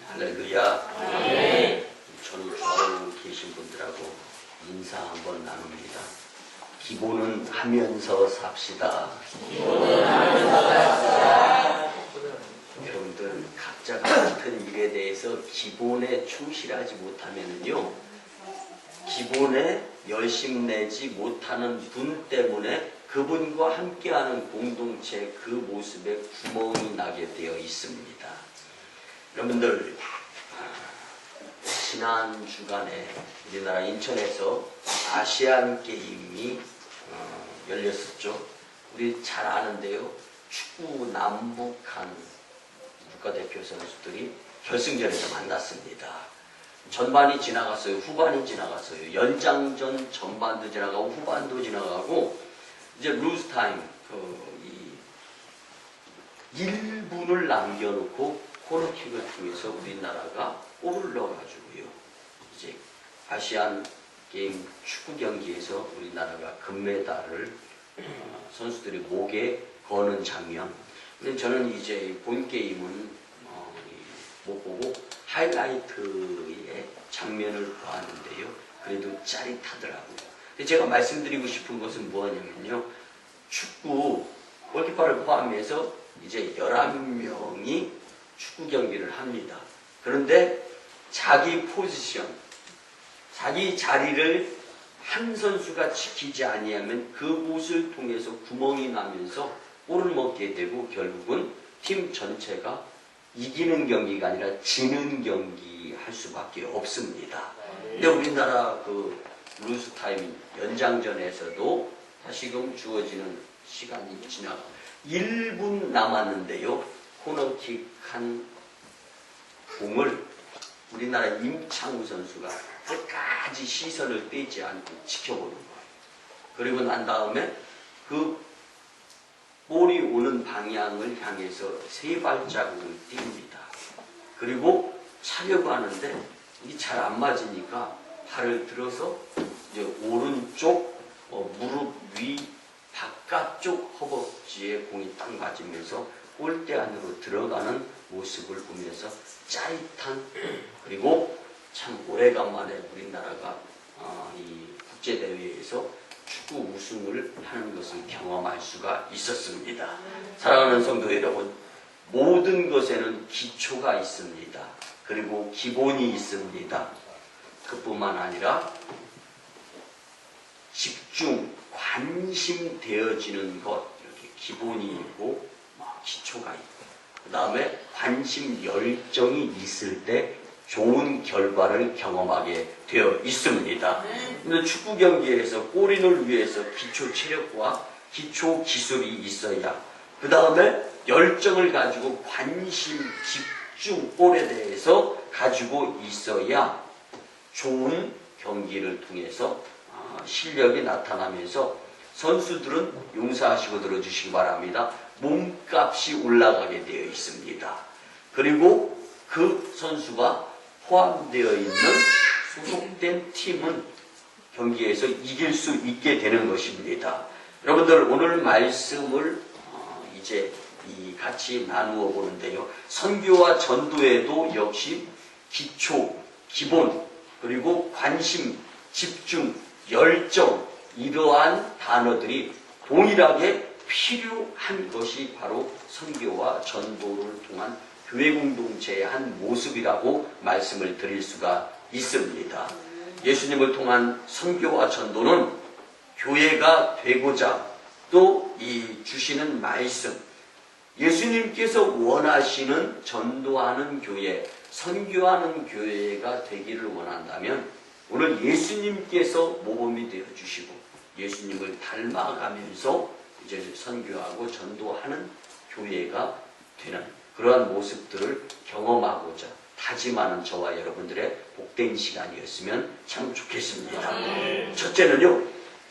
할렐루야. 네. 저는 좌우 계신 분들하고 인사 한번 나눕니다. 기본은 하면서 삽시다. 여러분들 각자가 맡은 일에 대해서 기본에 충실하지 못하면요, 기본에 열심 내지 못하는 분 때문에 그분과 함께하는 공동체 그 모습에 구멍이 나게 되어 있습니다. 여러분들, 지난 주간에 우리나라 인천에서 아시안 게임이 열렸었죠. 우리 잘 아는데요, 축구 남북한 국가대표 선수들이 결승전에서 만났습니다. 전반이 지나갔어요. 후반이 지나갔어요. 연장전 전반도 지나가고 후반도 지나가고 이제 루즈 타임 1분을 남겨놓고 코너킥을 통해서 우리나라가 골을 넣어가지고요, 이제 아시안 게임 축구 경기에서 우리나라가 금메달을 선수들이 목에 거는 장면. 근데 저는 이제 본 게임은 못 보고 하이라이트의 장면을 보았는데요, 그래도 짜릿하더라고요. 근데 제가 말씀드리고 싶은 것은 뭐냐면요, 축구 골키퍼를 포함해서 이제 11명이 축구 경기를 합니다. 그런데 자기 포지션, 자기 자리를 한 선수가 지키지 아니하면 그곳을 통해서 구멍이 나면서 골을 먹게 되고 결국은 팀 전체가 이기는 경기가 아니라 지는 경기 할 수밖에 없습니다. 근데 우리나라 그 루스타임 연장전에서도 다시금 주어지는 시간이 지나가 1분 남았는데요, 코너킥 한 공을 우리나라 임창우 선수가 끝까지 시선을 떼지 않고 지켜보는 거예요. 그리고 난 다음에 그 볼이 오는 방향을 향해서 3발자국을 띱니다. 그리고 차려고 하는데 이게 잘 안 맞으니까 발을 들어서 이제 오른쪽 무릎 위 바깥쪽 허벅지에 공이 딱 맞으면서 골대 안으로 들어가는 모습을 보면서 짜릿한, 그리고 참 오래간만에 우리나라가 이 국제대회에서 축구 우승을 하는 것을 경험할 수가 있었습니다. 사랑하는 성도 여러분, 모든 것에는 기초가 있습니다. 그리고 기본이 있습니다. 그뿐만 아니라 집중, 관심 되어지는 것, 이렇게 기본이 있고 기초가 있고, 그 다음에 관심, 열정이 있을 때 좋은 결과를 경험하게 되어 있습니다. 근데 축구 경기에서 골인을 위해서 기초 체력과 기초 기술이 있어야, 그 다음에 열정을 가지고 관심, 집중, 골에 대해서 가지고 있어야 좋은 경기를 통해서 실력이 나타나면서 선수들은 용서하시고 들어주시기 바랍니다. 몸값이 올라가게 되어 있습니다. 그리고 그 선수가 포함되어 있는 소속된 팀은 경기에서 이길 수 있게 되는 것입니다. 여러분들, 오늘 말씀을 이제 같이 나누어 보는데요, 선교와 전도에도 역시 기초, 기본, 그리고 관심, 집중, 열정, 이러한 단어들이 동일하게 필요한 것이 바로 선교와 전도를 통한 교회 공동체의 한 모습이라고 말씀을 드릴 수가 있습니다. 예수님을 통한 선교와 전도는 교회가 되고자 또 이 주시는 말씀, 예수님께서 원하시는 전도하는 교회, 선교하는 교회가 되기를 원한다면 오늘 예수님께서 모범이 되어 주시고 예수님을 닮아가면서 이제 선교하고 전도하는 교회가 되는 그러한 모습들을 경험하고자 다짐하는 저와 여러분들의 복된 시간이었으면 참 좋겠습니다. 첫째는요,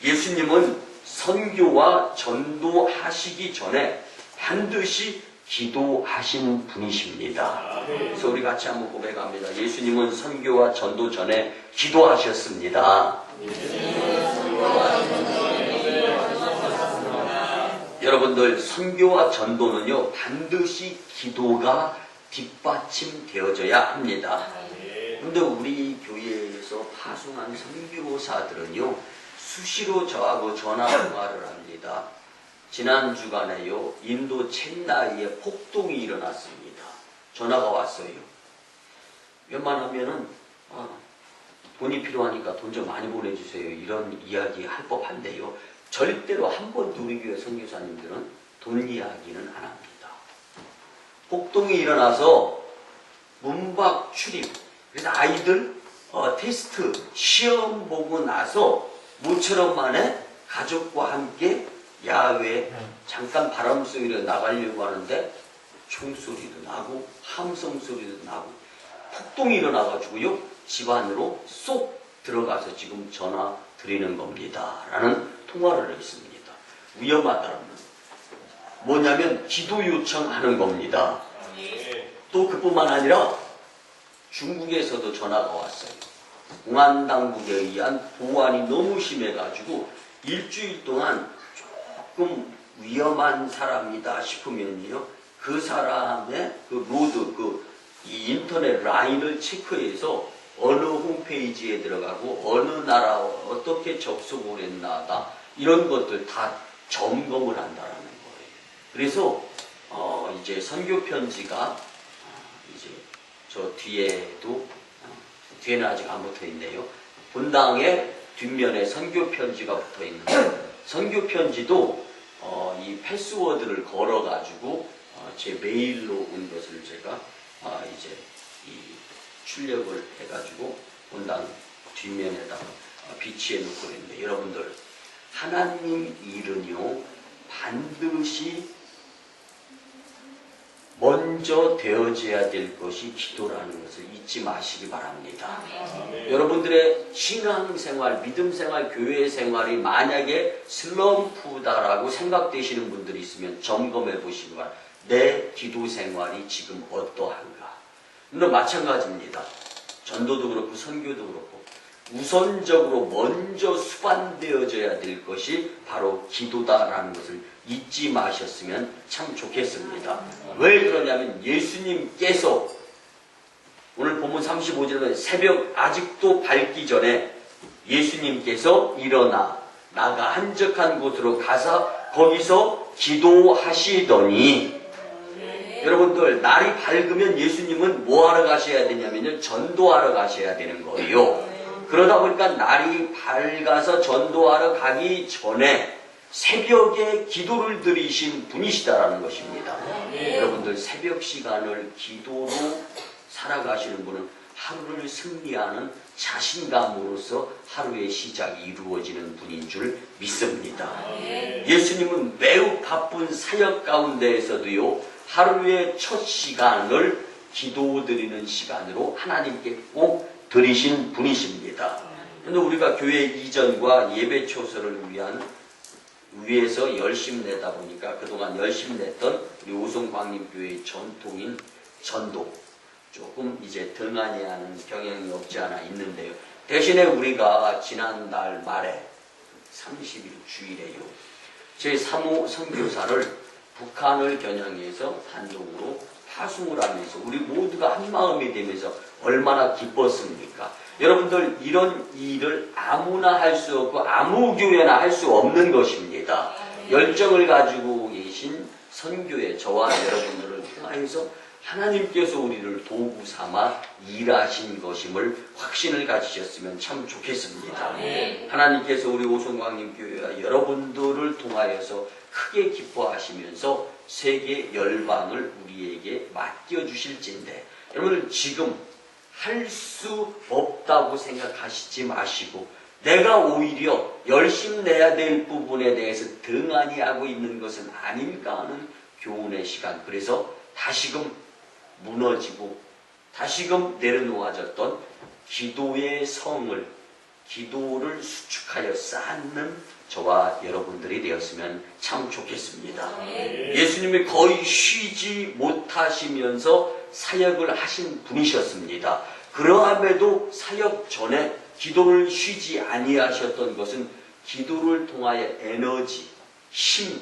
예수님은 선교와 전도하시기 전에 반드시 기도하신 분이십니다. 그래서 우리 같이 한번 고백합니다. 예수님은 선교와 전도 전에 기도하셨습니다. 여러분들, 선교와 전도는요, 반드시 기도가 뒷받침되어져야 합니다. 근데 우리 교회에서 파송한 선교사들은요, 수시로 저하고 전화 통화를 합니다. 지난 주간에요, 인도 첸나이에 폭동이 일어났습니다. 전화가 왔어요. 웬만하면은 돈이 필요하니까 돈 좀 많이 보내주세요, 이런 이야기 할 법한데요, 절대로 한 번도 우리 교회 선교사님들은 돈 이야기는 안 합니다. 폭동이 일어나서 문박 출입, 그래서 아이들 테스트 시험 보고 나서 모처럼 만에 가족과 함께 야외 잠깐 바람 소리로 나가려고 하는데 총소리도 나고 함성 소리도 나고 폭동이 일어나가지고요, 집안으로 쏙 들어가서 지금 전화 드리는 겁니다 라는 통화를 했습니다. 위험하다는 뭐냐면 기도 요청하는 겁니다. 또 그뿐만 아니라 중국에서도 전화가 왔어요. 공안 당국에 의한 보안이 너무 심해가지고 일주일 동안 조금 위험한 사람이다 싶으면요, 그 사람의 그 로드, 이 인터넷 라인을 체크해서 어느 홈페이지에 들어가고 어느 나라 어떻게 접속을 했나다, 이런 것들 다 점검을 한다라는 거예요. 그래서 이제 선교 편지가 이제 저 뒤에도 뒤에는 아직 안 붙어 있네요. 본당의 뒷면에 선교 편지가 붙어 있는데, 선교 편지도 이 패스워드를 걸어 가지고 제 메일로 온 것을 제가 이제 이 출력을 해가지고 본당 뒷면에다가 비치해 놓고 있는데, 여러분들, 하나님 일은요 반드시 먼저 되어져야 될 것이 기도라는 것을 잊지 마시기 바랍니다. 여러분들의 신앙생활, 믿음생활, 교회생활이 만약에 슬럼프다라고 생각되시는 분들이 있으면 점검해 보시기 바랍니다. 내 기도생활이 지금 어떠한가. 물론 마찬가지입니다. 전도도 그렇고 선교도 그렇고 우선적으로 먼저 수반되어져야 될 것이 바로 기도다라는 것을 잊지 마셨으면 참 좋겠습니다. 왜 그러냐면 예수님께서 오늘 본문 35절에 새벽 아직도 밝기 전에 예수님께서 일어나 나가 한적한 곳으로 가서 거기서 기도하시더니, 여러분들, 날이 밝으면 예수님은 뭐 하러 가셔야 되냐면요, 전도하러 가셔야 되는 거예요. 그러다 보니까 날이 밝아서 전도하러 가기 전에 새벽에 기도를 드리신 분이시다라는 것입니다. 여러분들, 새벽 시간을 기도로 살아가시는 분은 하루를 승리하는 자신감으로서 하루의 시작이 이루어지는 분인 줄 믿습니다. 예수님은 매우 바쁜 사역 가운데에서도요, 하루의 첫 시간을 기도드리는 시간으로 하나님께 꼭 드리신 분이십니다. 그런데 우리가 교회 이전과 예배 초소를 위해서 열심히 내다 보니까 그동안 열심히 냈던 우리 오송광림교회의 전통인 전도 조금 이제 등한히 하는 경향이 없지 않아 있는데요. 대신에 우리가 지난달 말에 30일 주일에요, 제 3호 선교사를 북한을 겨냥해서 단독으로 파송을 하면서 우리 모두가 한마음이 되면서 얼마나 기뻤습니까? 여러분들, 이런 일을 아무나 할 수 없고 아무 교회나 할 수 없는 것입니다. 열정을 가지고 계신 선교회 저와 여러분들을 통하여서 하나님께서 우리를 도구 삼아 일하신 것임을 확신을 가지셨으면 참 좋겠습니다. 하나님께서 우리 오송광림교회와 여러분들을 통하여서 크게 기뻐하시면서 세계 열방을 우리에게 맡겨주실진데, 여러분들 지금 할 수 없다고 생각하시지 마시고 내가 오히려 열심히 내야 될 부분에 대해서 등한히 하고 있는 것은 아닌가 하는 교훈의 시간, 그래서 다시금 무너지고 다시금 내려놓아졌던 기도의 성을, 기도를 수축하여 쌓는 저와 여러분들이 되었으면 참 좋겠습니다. 예수님이 거의 쉬지 못하시면서 사역을 하신 분이셨습니다. 그러함에도 사역 전에 기도를 쉬지 아니하셨던 것은 기도를 통하여 에너지, 힘,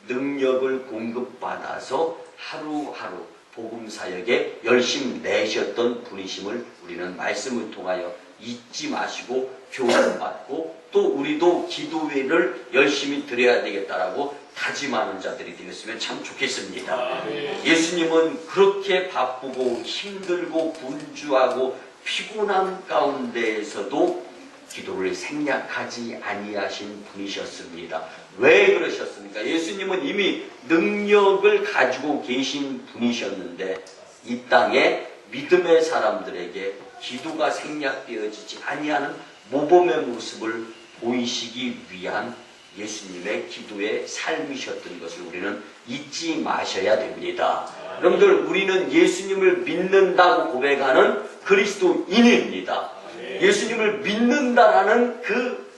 능력을 공급받아서 하루하루 복음 사역에 열심 내셨던 분이심을 우리는 말씀을 통하여 잊지 마시고 교훈받고 또 우리도 기도회를 열심히 드려야 되겠다라고 다짐하는 자들이 되었으면 참 좋겠습니다. 예수님은 그렇게 바쁘고 힘들고 분주하고 피곤함 가운데에서도 기도를 생략하지 아니하신 분이셨습니다. 왜 그러셨습니까? 예수님은 이미 능력을 가지고 계신 분이셨는데 이 땅에 믿음의 사람들에게 기도가 생략되어지지 아니하는 모범의 모습을 보이시기 위한 예수님의 기도의 삶이셨던 것을 우리는 잊지 마셔야 됩니다. 여러분들, 우리는 예수님을 믿는다고 고백하는 그리스도인입니다. 예수님을 믿는다라는 그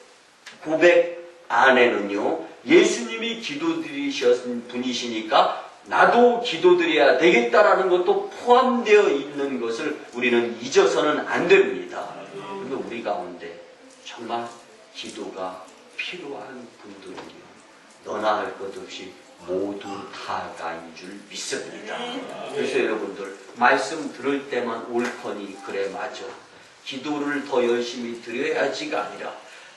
고백 안에는요, 예수님이 기도드리신 분이시니까 나도 기도드려야 되겠다라는 것도 포함되어 있는 것을 우리는 잊어서는 안 됩니다. 그런데 우리 가운데 정말 기도가 필요한 분들은요, 너나 할 것 없이 모두 다가인 줄 믿습니다. 그래서 여러분들, 말씀 들을 때만 옳거니 그래 맞아, 기도를 더 열심히 드려야지가 아니라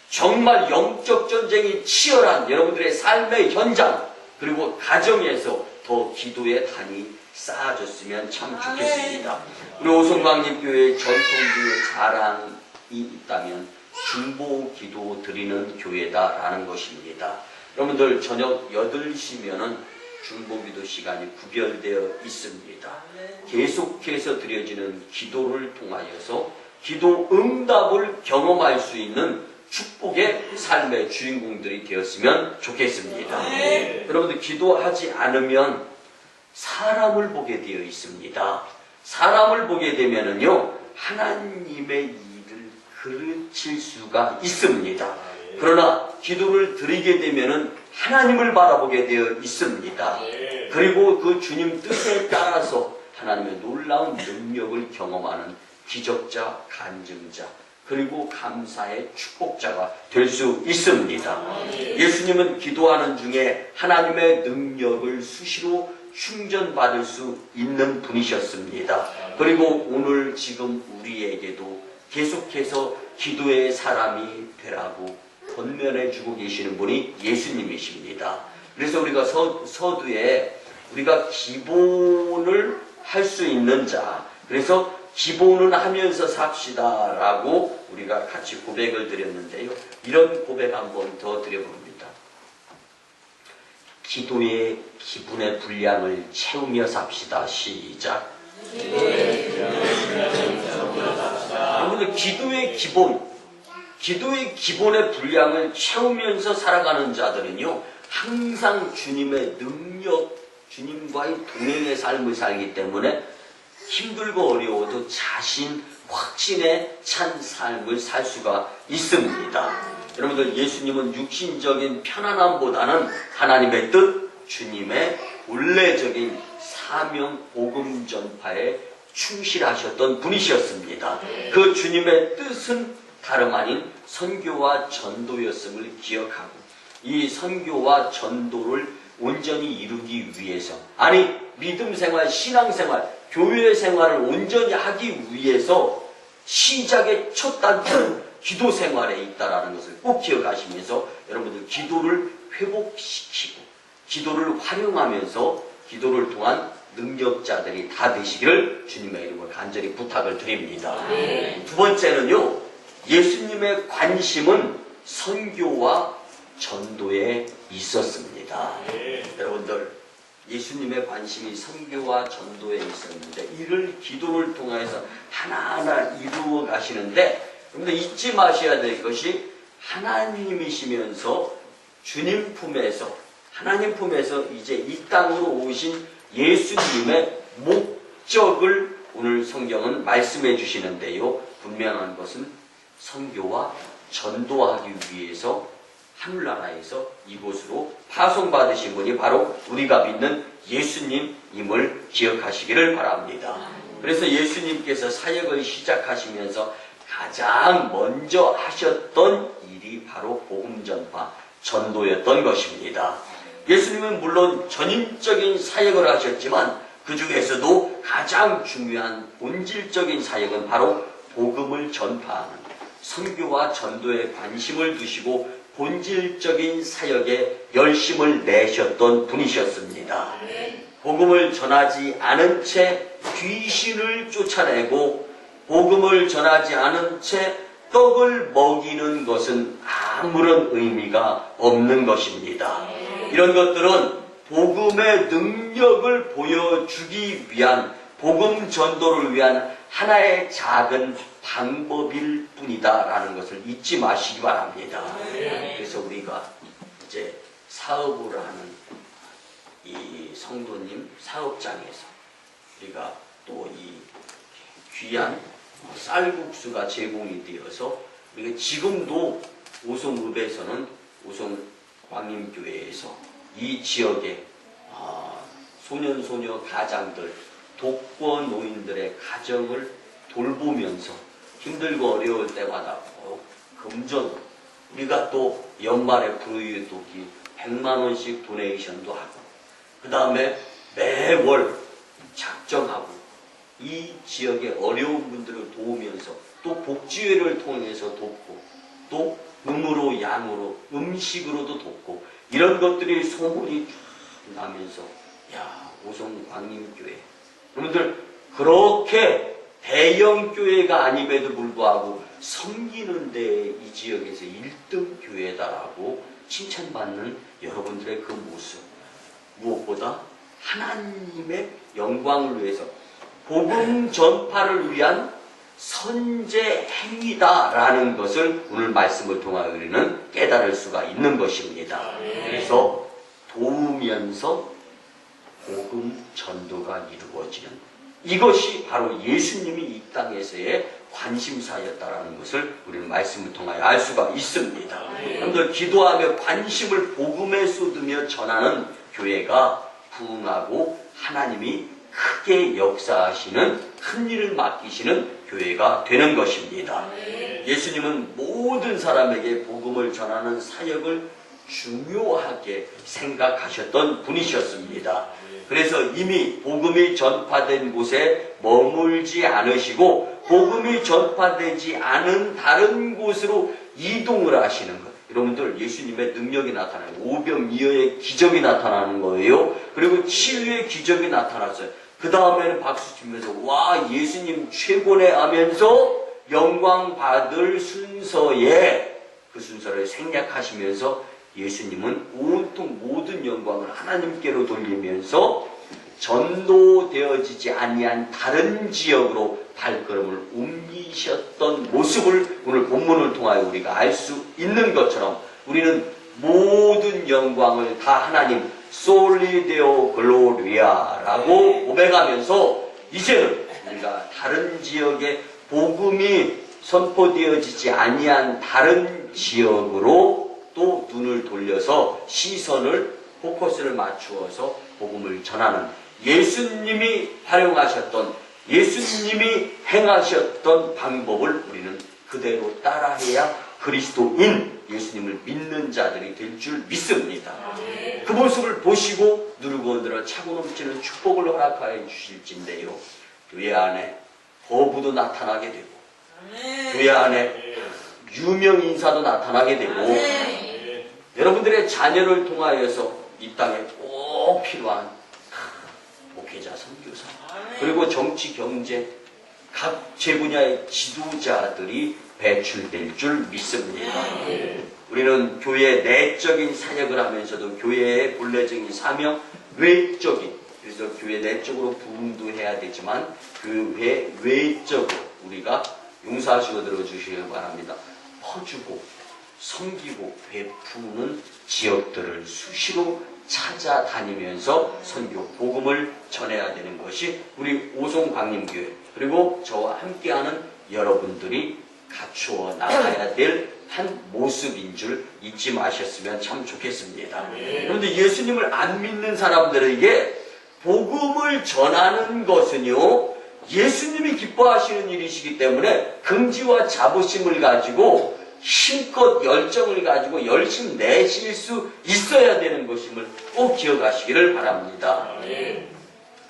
정말 영적 전쟁이 치열한 여러분들의 삶의 현장 그리고 가정에서 더 기도의 단이 쌓아졌으면 참 좋겠습니다. 우리 오성광립교회 전통교회 자랑이 있다면 중보 기도 드리는 교회다라는 것입니다. 여러분들, 저녁 8시면은 중보기도 시간이 구별되어 있습니다. 계속해서 드려지는 기도를 통하여서 기도 응답을 경험할 수 있는 축복의 삶의 주인공들이 되었으면 좋겠습니다. 여러분들, 기도하지 않으면 사람을 보게 되어 있습니다. 사람을 보게 되면은요, 하나님의 일을 그르칠 수가 있습니다. 그러나 기도를 드리게 되면은 하나님을 바라보게 되어 있습니다. 그리고 그 주님 뜻에 따라서 하나님의 놀라운 능력을 경험하는 기적자, 간증자, 그리고 감사의 축복자가 될 수 있습니다. 예수님은 기도하는 중에 하나님의 능력을 수시로 충전받을 수 있는 분이셨습니다. 그리고 오늘 지금 우리에게도 계속해서 기도의 사람이 되라고 권면해주고 계시는 분이 예수님이십니다. 그래서 우리가 서두에 우리가 기본을 할 수 있는 자, 그래서 기본은 하면서 삽시다 라고 우리가 같이 고백을 드렸는데요. 이런 고백 한번 더 드려봅니다. 기도의 기분의 분량을 채우며 삽시다. 시작. 여러분들, 기도의 기본의 분량을 채우면서 살아가는 자들은요, 항상 주님의 능력, 주님과의 동행의 삶을 살기 때문에 힘들고 어려워도 자신, 확신에 찬 삶을 살 수가 있습니다. 여러분들, 예수님은 육신적인 편안함보다는 하나님의 뜻, 주님의 본래적인 사명, 복음 전파에 충실하셨던 분이셨습니다. 그 주님의 뜻은 다름 아닌 선교와 전도였음을 기억하고 이 선교와 전도를 온전히 이루기 위해서, 아니 믿음 생활, 신앙 생활, 교회 생활을 온전히 하기 위해서 시작의 첫 단추는 기도 생활에 있다라는 것을 꼭 기억하시면서 여러분들, 기도를 회복시키고 기도를 활용하면서 기도를 통한 능력자들이 다 되시기를 주님의 이름으로 간절히 부탁을 드립니다. 두 번째는요, 예수님의 관심은 선교와 전도에 있었습니다. 여러분들, 예수님의 관심이 선교와 전도에 있었는데 이를 기도를 통해서 하나하나 이루어 가시는데, 여러분들 잊지 마셔야 될 것이 하나님이시면서 주님 품에서, 하나님 품에서 이제 이 땅으로 오신 예수님의 목적을 오늘 성경은 말씀해 주시는데요. 분명한 것은 선교와 전도하기 위해서 하늘나라에서 이곳으로 파송받으신 분이 바로 우리가 믿는 예수님임을 기억하시기를 바랍니다. 그래서 예수님께서 사역을 시작하시면서 가장 먼저 하셨던 일이 바로 복음 전파, 전도였던 것입니다. 예수님은 물론 전인적인 사역을 하셨지만 그 중에서도 가장 중요한 본질적인 사역은 바로 복음을 전파하는 선교와 전도에 관심을 두시고 본질적인 사역에 열심을 내셨던 분이셨습니다. 복음을 전하지 않은 채 귀신을 쫓아내고 복음을 전하지 않은 채 떡을 먹이는 것은 아무런 의미가 없는 것입니다. 이런 것들은 복음의 능력을 보여주기 위한 복음 전도를 위한 하나의 작은 방법일 뿐이다라는 것을 잊지 마시기 바랍니다. 그래서 우리가 이제 사업을 하는 이 성도님 사업장에서 우리가 또 이 귀한 쌀국수가 제공이 되어서 우리가 지금도 오송읍에서는 오송광림교회에서 이 지역의 소년소녀 가장들 독거 노인들의 가정을 돌보면서 힘들고 어려울 때마다 꼭 금전 우리가 또 연말에 불우이웃돕기 100만원씩 도네이션도 하고 그 다음에 매월 작정하고 이 지역의 어려운 분들을 도우면서 또 복지회를 통해서 돕고 또 음으로 양으로 음식으로도 돕고 이런 것들이 소문이 쫙 나면서 야 오송광림교회 여러분들 그렇게 대형 교회가 아님에도 불구하고 섬기는데 이 지역에서 1등 교회다라고 칭찬받는 여러분들의 그 모습 무엇보다 하나님의 영광을 위해서 복음 전파를 위한 선제 행위다라는 것을 오늘 말씀을 통하여 우리는 깨달을 수가 있는 것입니다. 그래서 도우면서 복음 전도가 이루어지는 이것이 바로 예수님이 이 땅에서의 관심사였다라는 것을 우리는 말씀을 통하여 알 수가 있습니다. 여러분들 기도하며 관심을 복음에 쏟으며 전하는 교회가 부흥하고 하나님이 크게 역사하시는 큰 일을 맡기시는 교회가 되는 것입니다. 예수님은 모든 사람에게 복음을 전하는 사역을 중요하게 생각하셨던 분이셨습니다. 그래서 이미 복음이 전파된 곳에 머물지 않으시고 복음이 전파되지 않은 다른 곳으로 이동을 하시는 것. 여러분들 예수님의 능력이 나타나요. 오병이어의 기적이 나타나는 거예요. 그리고 치유의 기적이 나타났어요. 그 다음에는 박수 치면서 와 예수님 최고네 하면서 영광 받을 순서에 그 순서를 생략하시면서 예수님은 온통 모든 영광을 하나님께로 돌리면서 전도되어지지 아니한 다른 지역으로 발걸음을 옮기셨던 모습을 오늘 본문을 통하여 우리가 알 수 있는 것처럼 우리는 모든 영광을 다 하나님 솔리데오 글로리아라고 고백하면서 이제는 우리가 다른 지역에 복음이 선포되어지지 아니한 다른 지역으로 또 눈을 돌려서 시선을 포커스를 맞추어서 복음을 전하는 예수님이 활용하셨던 예수님이 행하셨던 방법을 우리는 그대로 따라해야 그리스도인 예수님을 믿는 자들이 될 줄 믿습니다. 그 모습을 보시고 누르고 흔들어 차고 넘치는 축복을 허락하여 주실진데요. 교회 안에 거부도 나타나게 되고 교회 안에 유명 인사도 나타나게 되고 여러분들의 자녀를 통하여서 이 땅에 꼭 필요한 목회자, 선교사 그리고 정치, 경제 각 제분야의 지도자들이 배출될 줄 믿습니다. 우리는 교회의 내적인 사역을 하면서도 교회의 본래적인 사명, 외적인 그래서 교회 내적으로 부흥도 해야 되지만 교회 외적으로 우리가 용서하시고 들어주시기 바랍니다. 퍼주고 섬기고 베푸는 지역들을 수시로 찾아다니면서 선교, 복음을 전해야 되는 것이 우리 오송광림교회 그리고 저와 함께하는 여러분들이 갖추어 나가야 될 한 모습인 줄 잊지 마셨으면 참 좋겠습니다. 그런데 예수님을 안 믿는 사람들에게 복음을 전하는 것은요 예수님이 기뻐하시는 일이시기 때문에 긍지와 자부심을 가지고 힘껏 열정을 가지고 열심 내실 수 있어야 되는 것임을 꼭 기억하시기를 바랍니다.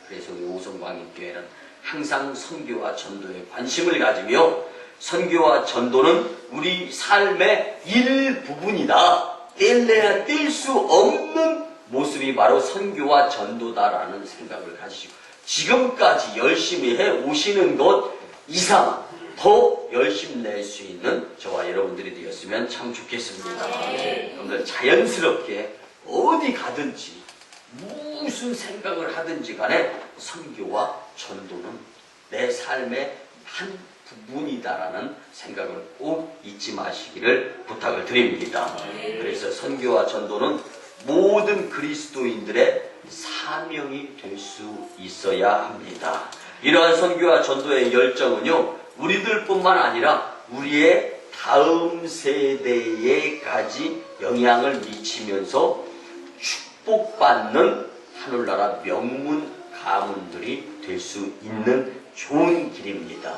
그래서 오성광인교회는 항상 선교와 전도에 관심을 가지며 선교와 전도는 우리 삶의 일부분이다. 뗄래야 뗄 수 없는 모습이 바로 선교와 전도다라는 생각을 가지시고 지금까지 열심히 해 오시는 것 이상 더 열심 낼 수 있는 저와 여러분들이 되었으면 참 좋겠습니다. 여러분들 자연스럽게 어디 가든지 무슨 생각을 하든지 간에 선교와 전도는 내 삶의 한 부분이다라는 생각을 꼭 잊지 마시기를 부탁을 드립니다. 그래서 선교와 전도는 모든 그리스도인들의 사명이 될 수 있어야 합니다. 이러한 선교와 전도의 열정은요, 우리들뿐만 아니라 우리의 다음 세대에까지 영향을 미치면서 축복받는 하늘나라 명문 가문들이 될 수 있는 좋은 길입니다.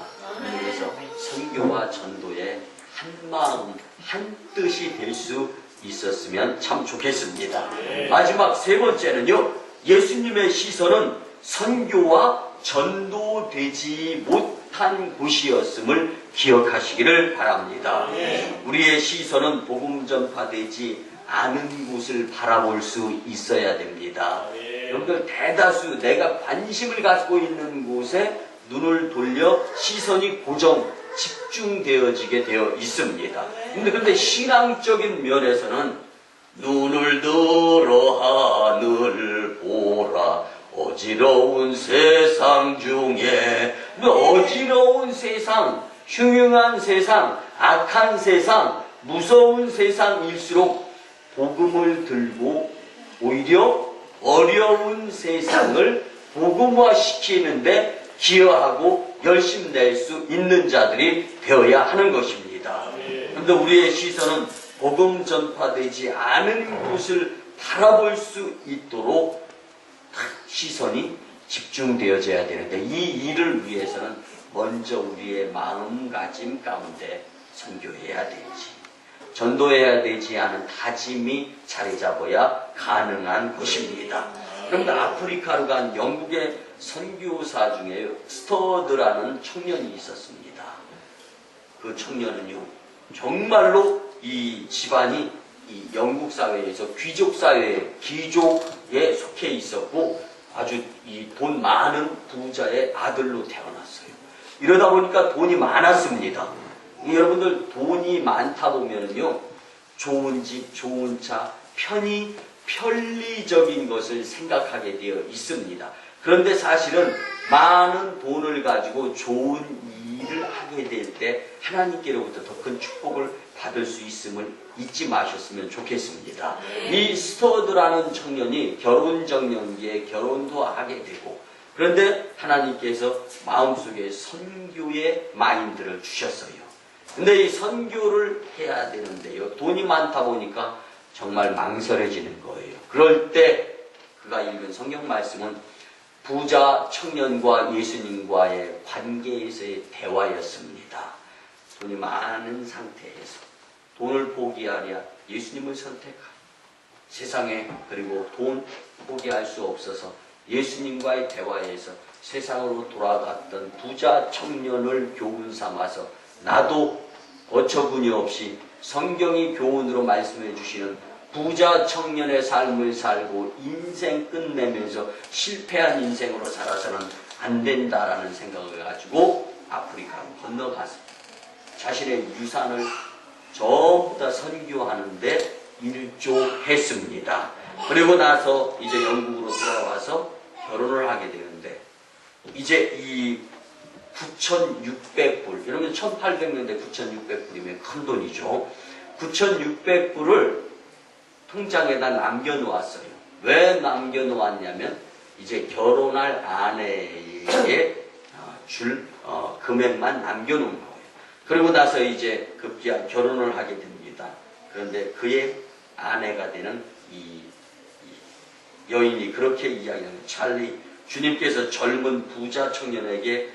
그래서 선교와 전도의 한 마음, 한 뜻이 될 수 있었으면 참 좋겠습니다. 마지막 세 번째는요, 예수님의 시선은 선교와 전도되지 못한 곳이었음을 기억하시기를 바랍니다. 우리의 시선은 복음 전파되지 않은 곳을 바라볼 수 있어야 됩니다. 여러분들 대다수 내가 관심을 갖고 있는 곳에 눈을 돌려 시선이 고정, 집중되어지게 되어 있습니다. 근데 신앙적인 면에서는 눈을 들어 하늘 보라 어지러운 세상 중에 어지러운 세상, 흉흉한 세상, 악한 세상, 무서운 세상일수록 복음을 들고 오히려 어려운 세상을 복음화시키는데 기여하고 열심 낼 수 있는 자들이 되어야 하는 것입니다. 그런데 우리의 시선은 복음 전파되지 않은 곳을 바라볼 수 있도록 시선이 집중되어져야 되는데 이 일을 위해서는 먼저 우리의 마음가짐 가운데 선교해야 되지, 전도해야 되지 않은 다짐이 자리 잡아야 가능한 것입니다. 그런데 아프리카로 간 영국의 선교사 중에 스터드라는 청년이 있었습니다. 그 청년은요, 정말로 이 집안이 이 영국 사회에서 귀족 사회, 귀족에 속해 있었고 아주 이 돈 많은 부자의 아들로 태어났어요. 이러다 보니까 돈이 많았습니다. 여러분들 돈이 많다 보면요, 좋은 집, 좋은 차, 편리적인 것을 생각하게 되어 있습니다. 그런데 사실은 많은 돈을 가지고 좋은 일을 하게 될 때 하나님께로부터 더 큰 축복을 받을 수 있음을 잊지 마셨으면 좋겠습니다. 이 스터드라는 청년이 결혼정년기에 결혼도 하게 되고, 그런데 하나님께서 마음속에 선교의 마인드를 주셨어요. 근데 이 선교를 해야 되는데요, 돈이 많다 보니까 정말 망설여지는 거예요. 그럴 때 그가 읽은 성경 말씀은 부자 청년과 예수님과의 관계에서의 대화였습니다. 돈이 많은 상태에서 돈을 포기하랴 예수님을 선택하라. 세상에 그리고 돈 포기할 수 없어서 예수님과의 대화에서 세상으로 돌아갔던 부자 청년을 교훈 삼아서 나도 어처구니 없이 성경이 교훈으로 말씀해 주시는 부자 청년의 삶을 살고 인생 끝내면서 실패한 인생으로 살아서는 안 된다라는 생각을 가지고 아프리카로 건너가서 자신의 유산을 전부 다 선교하는데 일조했습니다. 그리고 나서 이제 영국으로 돌아와서 결혼을 하게 되는데, 이제 이 9,600불, 여러분 1800년대 9,600불이면 큰 돈이죠. 9,600불을 통장에다 남겨놓았어요. 왜 남겨놓았냐면 이제 결혼할 아내에게 줄 금액만 남겨놓은 거예요. 그리고 나서 이제 급기야 결혼을 하게 됩니다. 그런데 그의 아내가 되는 이 여인이 그렇게 이야기합니다. 찰리, 주님께서 젊은 부자 청년에게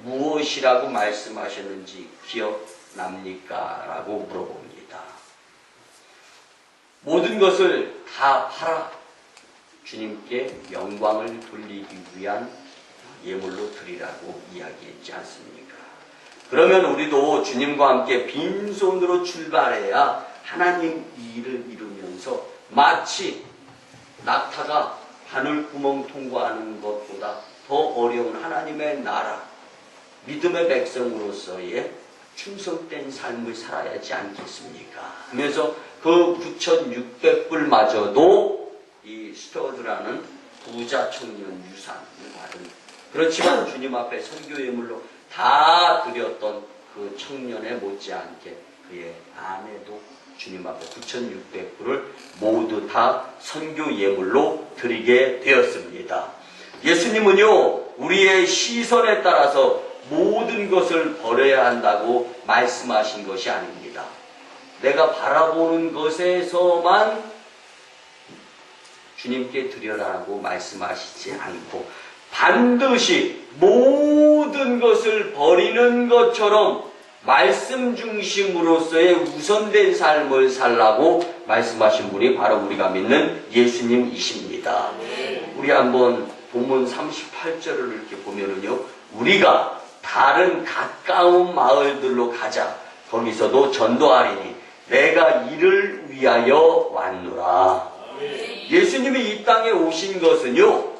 무엇이라고 말씀하셨는지 기억납니까? 라고 물어봅니다. 모든 것을 다 팔아 주님께 영광을 돌리기 위한 예물로 드리라고 이야기했지 않습니까? 그러면 우리도 주님과 함께 빈손으로 출발해야 하나님 일을 이루면서 마치 낙타가 바늘구멍 통과하는 것보다 더 어려운 하나님의 나라, 믿음의 백성으로서의 충성된 삶을 살아야 하지 않겠습니까? 하면서 그 9,600불마저도 이 스튜어드라는 부자 청년 유산을 받은, 그렇지만 주님 앞에 선교 예물로 다 드렸던 그 청년에 못지않게 그의 아내도 주님 앞에 9,600불을 모두 다 선교 예물로 드리게 되었습니다. 예수님은요, 우리의 시선에 따라서 모든 것을 버려야 한다고 말씀하신 것이 아닙니다. 내가 바라보는 것에서만 주님께 드려라고 말씀하시지 않고 반드시 모든 것을 버리는 것처럼 말씀 중심으로서의 우선된 삶을 살라고 말씀하신 분이 바로 우리가 믿는 예수님이십니다. 우리 한번 본문 38절을 이렇게 보면은요, 우리가 다른 가까운 마을들로 가자. 거기서도 전도하리니 내가 이를 위하여 왔노라. 예수님이 이 땅에 오신 것은요,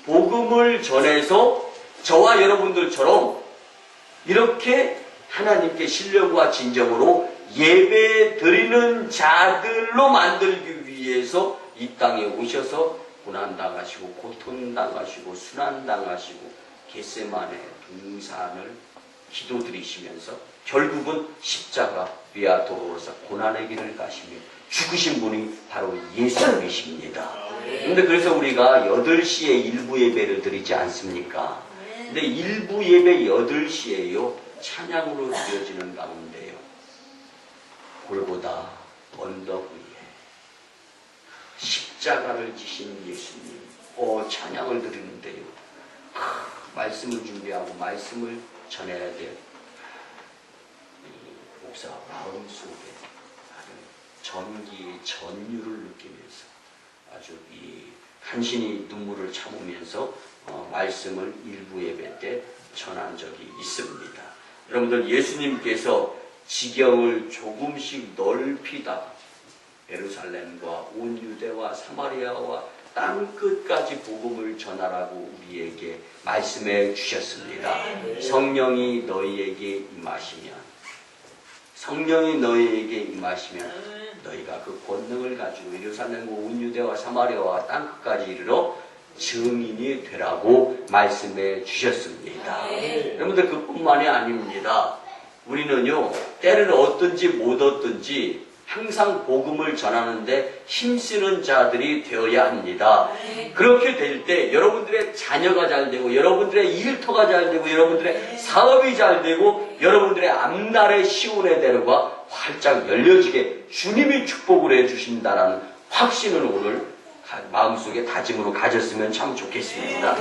복음을 전해서 저와 여러분들처럼 이렇게 하나님께 신령과 진정으로 예배 드리는 자들로 만들기 위해서 이 땅에 오셔서 고난당하시고 고통당하시고 순환당하시고 겟세마네 등산을 기도드리시면서 결국은 십자가 위아 도로로서 고난의 길을 가시며 죽으신 분이 바로 예수님이십니다. 근데 그래서 우리가 8시에 일부 예배를 드리지 않습니까? 근데 일부 예배 8시에요, 찬양으로 드려지는 가운데요, 골고다 언덕 위에 십자가를 지신 예수님, 찬양을 드리는데요, 말씀을 준비하고 말씀을 전해야 돼요. 목사 마음속에 전기의 전율을 느끼면서 아주 간신히 눈물을 참으면서 말씀을 일부 예배 때 전한 적이 있습니다. 여러분들, 예수님께서 지경을 조금씩 넓히다가 예루살렘과 온 유대와 사마리아와 땅 끝까지 복음을 전하라고 우리에게 말씀해 주셨습니다. 성령이 너희에게 임하시면 너희가 그 권능을 가지고 예루살렘과 온 유대와 사마리아와 땅 끝까지 이르러 증인이 되라고 말씀해 주셨습니다. 여러분들, 그뿐만이 아닙니다. 우리는요, 때를 얻든지 못 얻든지 항상 복음을 전하는데 힘쓰는 자들이 되어야 합니다. 그렇게 될 때 여러분들의 자녀가 잘 되고, 여러분들의 일터가 잘 되고, 여러분들의 사업이 잘 되고, 여러분들의 앞날의 시온의 대로가 활짝 열려지게 주님이 축복을 해주신다라는 확신을 오늘 마음속에 다짐으로 가졌으면 참 좋겠습니다.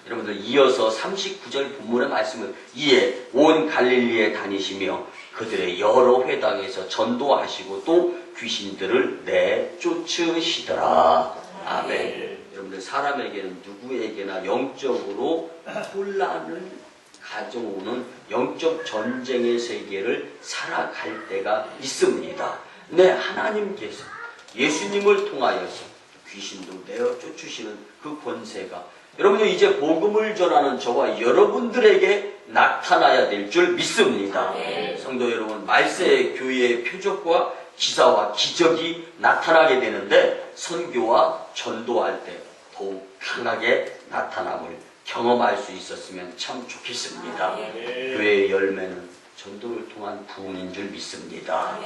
여러분들, 이어서 39절 본문의 말씀은 이에 온 갈릴리에 다니시며 그들의 여러 회당에서 전도하시고 또 귀신들을 내쫓으시더라. 아멘. 여러분들, 사람에게는 누구에게나 영적으로 혼란을 가져오는 영적 전쟁의 세계를 살아갈 때가 있습니다. 근데 하나님께서 예수님을 통하여서 귀신도 내어 쫓으시는 그 권세가 여러분들 이제 복음을 전하는 저와 여러분들에게 나타나야 될 줄 믿습니다. 성도 여러분, 말세의 교회의 표적과 기사와 기적이 나타나게 되는데 선교와 전도할 때 더욱 강하게 나타남을 경험할 수 있었으면 참 좋겠습니다. 교회의 열매는 전도를 통한 부흥인 줄 믿습니다.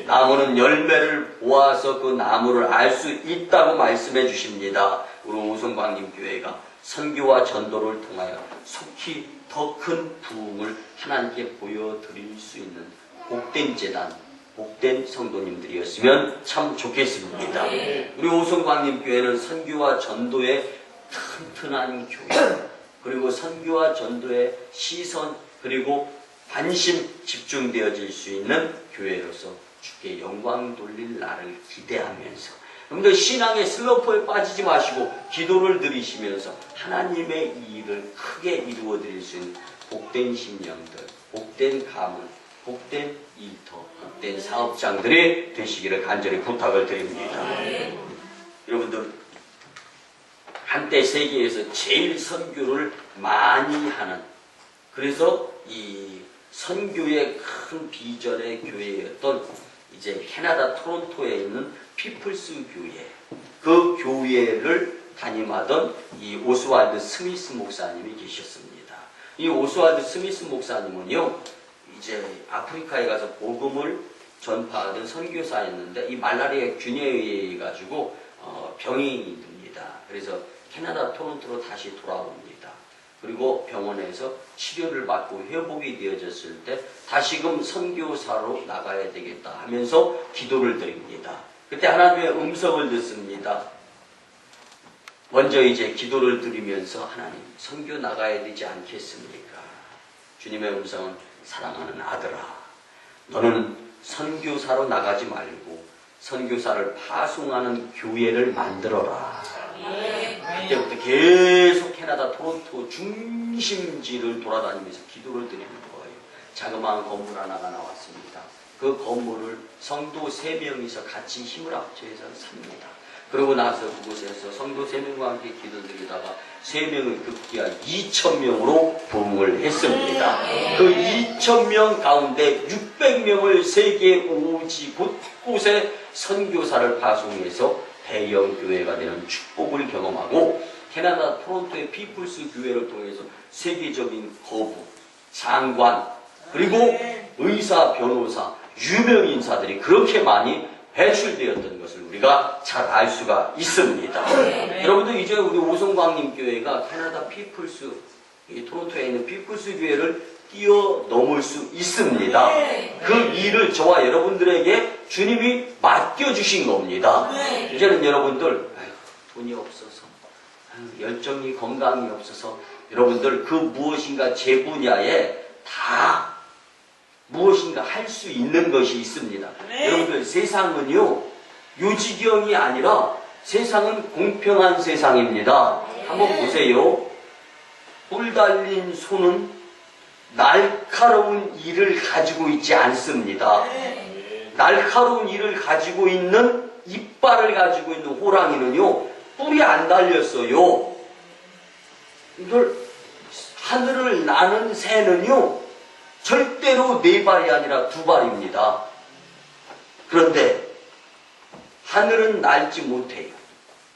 나무는 열매를 보아서 그 나무를 알 수 있다고 말씀해 주십니다. 우리 오성광림 교회가 선교와 전도를 통하여 속히 더 큰 부흥을 하나님께 보여드릴 수 있는 복된 재단, 복된 성도님들이었으면 참 좋겠습니다. 우리 오성광림 교회는 선교와 전도의 튼튼한 교회, 그리고 선교와 전도의 시선, 그리고 관심 집중되어질 수 있는 교회로서 주께 영광 돌릴 날을 기대하면서 여러분들 신앙의 슬럼프에 빠지지 마시고 기도를 드리시면서 하나님의 일을 크게 이루어 드릴 수 있는 복된 심령들, 복된 가문, 복된 일터, 복된 사업장들이 되시기를 간절히 부탁을 드립니다. 여러분들 한때 세계에서 제일 선교를 많이 하는, 그래서 이 선교의 큰 비전의 교회였던 이제 캐나다 토론토에 있는 피플스 교회, 그 교회를 담임하던 이 오스왈드 스미스 목사님이 계셨습니다. 이 오스왈드 스미스 목사님은요, 이제 아프리카에 가서 복음을 전파하던 선교사였는데 이 말라리아 균에 의해 가지고 병이 듭니다. 그래서 캐나다 토론토로 다시 돌아옵니다. 그리고 병원에서 치료를 받고 회복이 되어졌을 때 다시금 선교사로 나가야 되겠다 하면서 기도를 드립니다. 그때 하나님의 음성을 듣습니다. 먼저 이제 기도를 드리면서 하나님, 선교 나가야 되지 않겠습니까? 주님의 음성은 사랑하는 아들아, 너는 선교사로 나가지 말고 선교사를 파송하는 교회를 만들어라. 그때부터 계속 캐나다 토론토 중심지를 돌아다니면서 기도를 드리는 거예요. 자그마한 건물 하나가 나왔습니다. 그 건물을 성도 3명이서 같이 힘을 합쳐서 삽니다. 그러고 나서 그곳에서 성도 3명과 함께 기도드리다가 3명을 급기야 2,000명으로 부흥을 했습니다. 그 2,000명 가운데 600명을 세계 오지 곳곳에 선교사를 파송해서 대형 교회가 되는 축복을 경험하고 캐나다 토론토의 피플스 교회를 통해서 세계적인 거부, 장관, 그리고 의사, 변호사, 유명 인사들이 그렇게 많이 배출되었던 것을 우리가 잘 알 수가 있습니다. 여러분들 이제 우리 오성광님 교회가 캐나다 피플스, 토론토에 있는 피플스 교회를 뛰어넘을 수 있습니다. 그 일을 저와 여러분들에게 주님이 맡겨주신 겁니다. 이제는 여러분들 돈이 없어서, 열정이, 건강이 없어서 여러분들 그 무엇인가 제 분야에 다 무엇인가 할 수 있는 것이 있습니다. 여러분들 세상은요 요지경이 아니라 세상은 공평한 세상입니다. 한번 보세요. 뿔 달린 손은 날카로운 일을 가지고 있지 않습니다. 날카로운 일을 가지고 있는 이빨을 가지고 있는 호랑이는요 뿔이 안 달렸어요. 이걸 하늘을 나는 새는요 절대로 4발이 아니라 2발입니다. 그런데 하늘은 날지 못해요.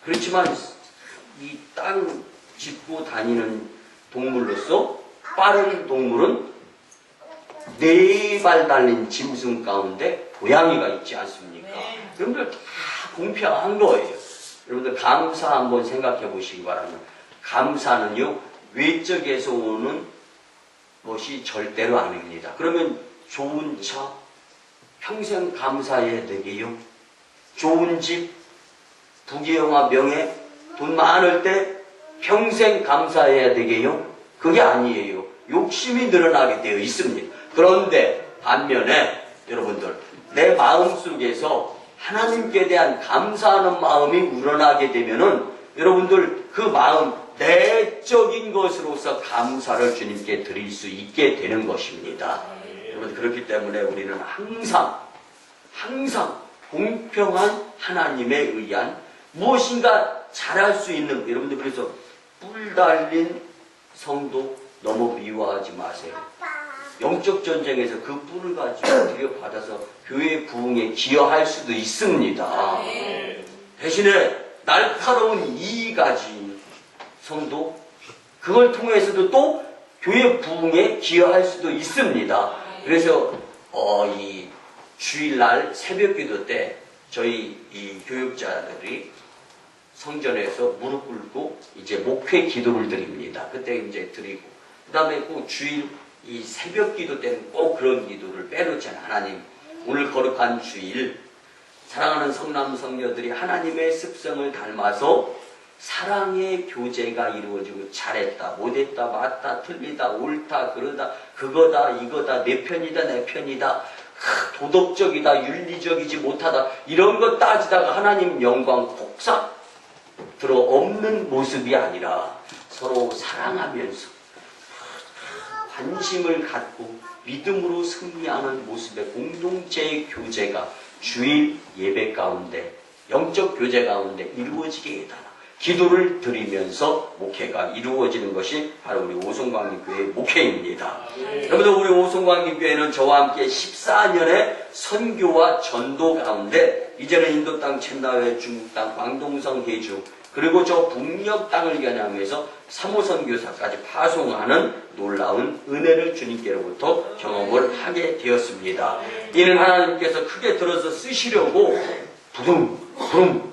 그렇지만 이 땅 짚고 다니는 동물로서 빠른 동물은 4발 달린 짐승 가운데 고양이가 있지 않습니까? 여러분들 다 공평한 거예요. 여러분들 감사 한번 생각해 보시기 바랍니다. 감사는요 외적에서 오는 것이 절대로 아닙니다. 그러면 좋은 차 평생 감사해야 되게요? 좋은 집, 부귀영화, 명예, 돈 많을 때 평생 감사해야 되게요? 그게 아니에요. 욕심이 늘어나게 되어 있습니다. 그런데 반면에 여러분들 내 마음속에서 하나님께 대한 감사하는 마음이 우러나게 되면은 여러분들 그 마음 내적인 것으로서 감사를 주님께 드릴 수 있게 되는 것입니다. 여러분 그렇기 때문에 우리는 항상 공평한 하나님에 의한 무엇인가 잘할 수 있는, 여러분들 그래서 뿔 달린 성도 너무 미워하지 마세요. 영적 전쟁에서 그 뿔을 가지고 들여받아서 교회 부흥에 기여할 수도 있습니다. 대신에 날카로운 이 가지 성도, 그걸 통해서도 또 교회 부흥에 기여할 수도 있습니다. 그래서 이 주일날 새벽기도 때 저희 이 교육자들이 성전에서 무릎 꿇고 이제 목회 기도를 드립니다. 그때 이제 드리고, 그 다음에 꼭 주일 이 새벽기도 때는 꼭 그런 기도를 빼놓지 않아요. 하나님, 오늘 거룩한 주일 사랑하는 성남 성녀들이 하나님의 습성을 닮아서 사랑의 교제가 이루어지고 잘했다, 못했다, 맞다, 틀리다, 옳다, 그러다, 그거다, 이거다, 내 편이다, 내 편이다, 도덕적이다, 윤리적이지 못하다 이런 것 따지다가 하나님 영광 폭삭 들어 없는 모습이 아니라 서로 사랑하면서 관심을 갖고 믿음으로 승리하는 모습의 공동체의 교제가 주일 예배 가운데 영적 교제 가운데 이루어지게 해달라. 기도를 드리면서 목회가 이루어지는 것이 바로 우리 오송광림교회의 목회입니다. 여러분들 우리 오송광림교회는 저와 함께 14년의 선교와 전도 가운데 이제는 인도 땅, 첸다회, 중국 땅, 광동성, 해주 그리고 저 북녘 땅을 겨냥해서 3호 선교사까지 파송하는 놀라운 은혜를 주님께로부터 경험을 하게 되었습니다. 이는 하나님께서 크게 들어서 쓰시려고 부둥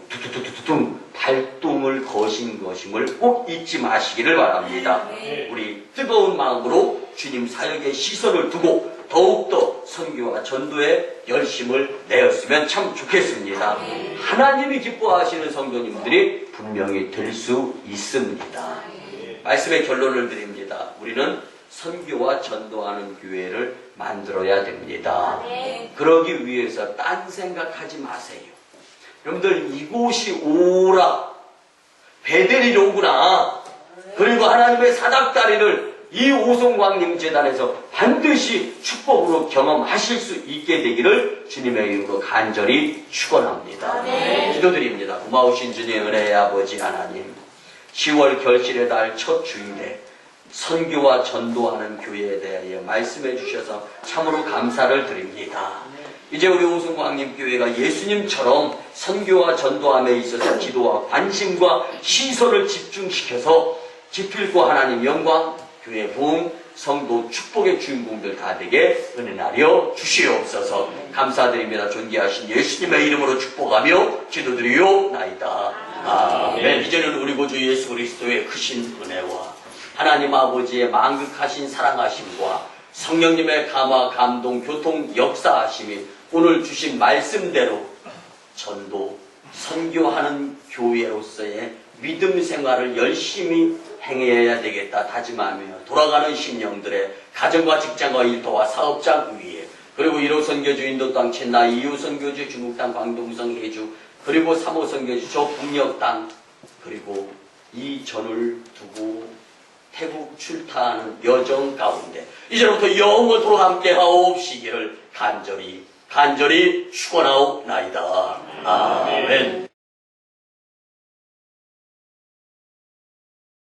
두두두두둥 발동을 거신 것임을 꼭 잊지 마시기를 바랍니다. 우리 뜨거운 마음으로 주님 사역에 시선을 두고 더욱더 선교와 전도에 열심을 내었으면 참 좋겠습니다. 하나님이 기뻐하시는 성도님들이 분명히 될 수 있습니다. 말씀의 결론을 드립니다. 우리는 선교와 전도하는 교회를 만들어야 됩니다. 그러기 위해서 딴 생각하지 마세요. 여러분들 이곳이 오라 베델이 오구나. 그리고 하나님의 사닥다리를 이 오송광림재단에서 반드시 축복으로 경험하실 수 있게 되기를 주님의 이름으로 간절히 축원합니다. 기도드립니다. 고마우신 주님의 은혜의 아버지 하나님, 10월 결실의 달 첫 주일에 선교와 전도하는 교회에 대하여 말씀해 주셔서 참으로 감사를 드립니다. 이제 우리 오송광림교회가 예수님처럼 선교와 전도함에 있어서 기도와 관심과 시선을 집중시켜서 기필코 하나님 영광, 교회 부흥, 성도 축복의 주인공들 다 되게 은혜하여 주시옵소서. 감사드립니다. 존귀하신 예수님의 이름으로 축복하며 기도드리옵나이다. 아멘. 이제는 우리 구주 예수 그리스도의 크신 은혜와 하나님 아버지의 만극하신 사랑하심과 성령님의 감화, 감동, 교통, 역사하심이 오늘 주신 말씀대로 전도, 선교하는 교회로서의 믿음 생활을 열심히 행해야 되겠다 다짐하며 돌아가는 심령들의 가정과 직장과 일터와 사업장 위에 그리고 1호 선교주 인도 땅 첸나, 2호 선교주 중국 땅 광동성 해주 그리고 3호 선교주 저 북녘 땅 그리고 이 전을 두고 태국 출타하는 여정 가운데 이제부터 영원토록 함께 하옵시기를 간절히 축원하옵나이다. 아멘.